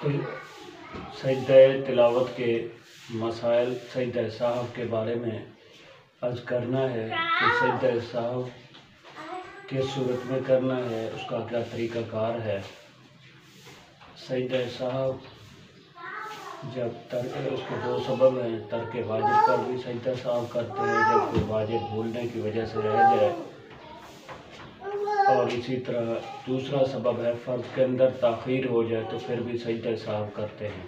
سجدہ تلاوت کے مسائل سجدہ سہو کے بارے میں عرض کرنا ہے کہ سجدہ سہو کس صورت میں کرنا ہے، اس کا کیا طریقہ کار ہے۔ سجدہ سہو جب اس کے دو سبب ہیں، ترک واجب پر بھی سجدہ سہو کرتے ہیں جب کوئی واجب بھولنے کی وجہ سے رہ جائے، اور اسی طرح دوسرا سبب ہے فرض کے اندر تاخیر ہو جائے تو پھر بھی سجدہ سہو کرتے ہیں۔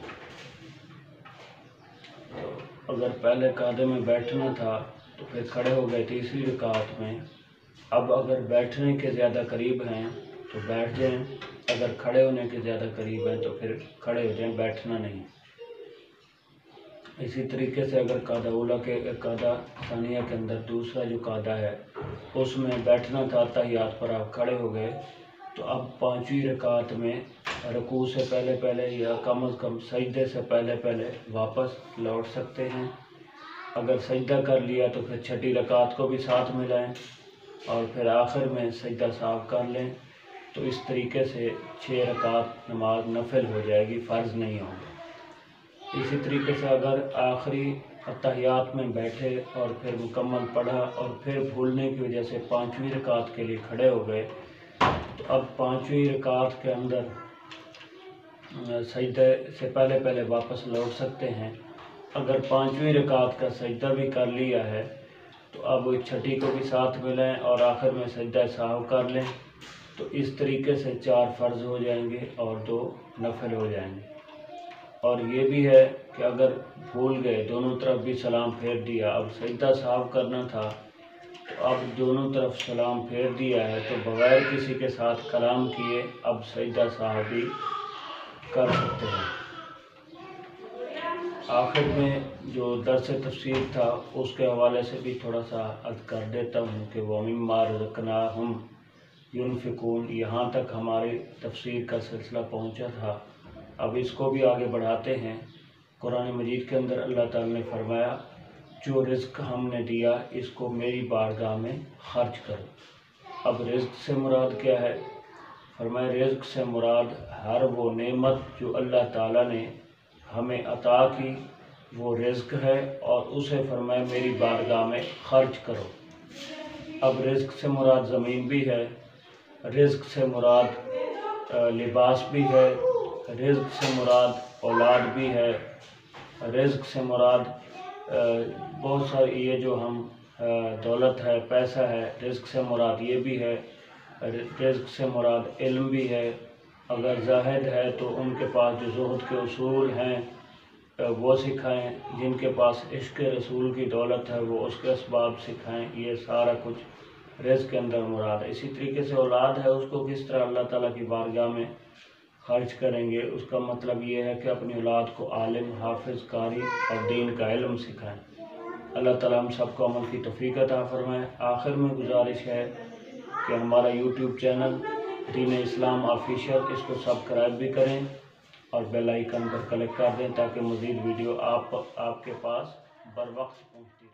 تو اگر پہلے قعدے میں بیٹھنا تھا تو پھر کھڑے ہو گئے تیسری رکعت میں، اب اگر بیٹھنے کے زیادہ قریب ہیں تو بیٹھ جائیں، اگر کھڑے ہونے کے زیادہ قریب ہیں تو پھر کھڑے ہو جائیں، بیٹھنا نہیں۔ اسی طریقے سے اگر قعدہ ثانیہ کے اندر دوسرا جو قعدہ ہے اس میں بیٹھنا تھا، تحیات پر آپ کھڑے ہو گئے تو اب پانچویں رکعت میں رکوع سے پہلے یا کم از کم سجدے سے پہلے واپس لوٹ سکتے ہیں۔ اگر سجدہ کر لیا تو پھر چھٹی رکعت کو بھی ساتھ ملائیں اور پھر آخر میں سجدہ سہو کر لیں، تو اس طریقے سے 6 رکعت نماز نفل ہو جائے گی، فرض نہیں ہوگی۔ اسی طریقے سے اگر آخری تحیات میں بیٹھے اور پھر مکمل پڑھا اور پھر بھولنے کی وجہ سے پانچویں رکعت کے لیے کھڑے ہو گئے تو اب پانچویں رکعت کے اندر سجدے سے پہلے واپس لوٹ سکتے ہیں۔ اگر پانچویں رکعت کا سجدہ بھی کر لیا ہے تو اب چھٹی کو بھی ساتھ ملائیں اور آخر میں سجدہ سہو کر لیں، تو اس طریقے سے 4 فرض ہو جائیں گے اور 2 نفل ہو جائیں گے۔ اور یہ بھی ہے کہ اگر بھول گئے، دونوں طرف بھی سلام پھیر دیا، اب سجدہ سہو کرنا تھا تو اب دونوں طرف سلام پھیر دیا ہے تو بغیر کسی کے ساتھ کلام کیے اب سجدہ سہو بھی کر سکتے ہیں۔ آخر میں جو درس تفسیر تھا اس کے حوالے سے بھی تھوڑا سا عرض کر دیتا ہوں کہ وَمِمَّا رَزَقْنَاهُمْ يُنْفِقُونَ، یہاں تک ہماری تفسیر کا سلسلہ پہنچا تھا۔ اب اس کو بھی آگے بڑھاتے ہیں۔ قرآن مجید کے اندر اللہ تعالیٰ نے فرمایا جو رزق ہم نے دیا اس کو میری بارگاہ میں خرچ کرو۔ اب رزق سے مراد کیا ہے؟ فرمایا رزق سے مراد ہر وہ نعمت جو اللہ تعالیٰ نے ہمیں عطا کی وہ رزق ہے، اور اسے فرمایا میری بارگاہ میں خرچ کرو۔ اب رزق سے مراد زمین بھی ہے، رزق سے مراد لباس بھی ہے، رزق سے مراد اولاد بھی ہے، رزق سے مراد بہت ساری یہ جو ہم دولت ہے، پیسہ ہے، رزق سے مراد یہ بھی ہے، رزق سے مراد علم بھی ہے۔ اگر زاہد ہے تو ان کے پاس جو زہد کے اصول ہیں وہ سکھائیں، جن کے پاس عشق رسول کی دولت ہے وہ اس کے اسباب سکھائیں، یہ سارا کچھ رزق کے اندر مراد ہے۔ اسی طریقے سے اولاد ہے، اس کو کس طرح اللہ تعالیٰ کی بارگاہ میں خرچ کریں گے، اس کا مطلب یہ ہے کہ اپنی اولاد کو عالم، حافظ، قاری اور دین کا علم سکھائیں۔ اللہ تعالیٰ ہم سب کو عمل کی توفیق عطا فرمائے۔ آخر میں گزارش ہے کہ ہمارا یوٹیوب چینل دین اسلام آفیشیل، اس کو سبسکرائب بھی کریں اور بیل آئیکن پر کلک کر دیں تاکہ مزید ویڈیو آپ کے پاس بر وقت پہنچتی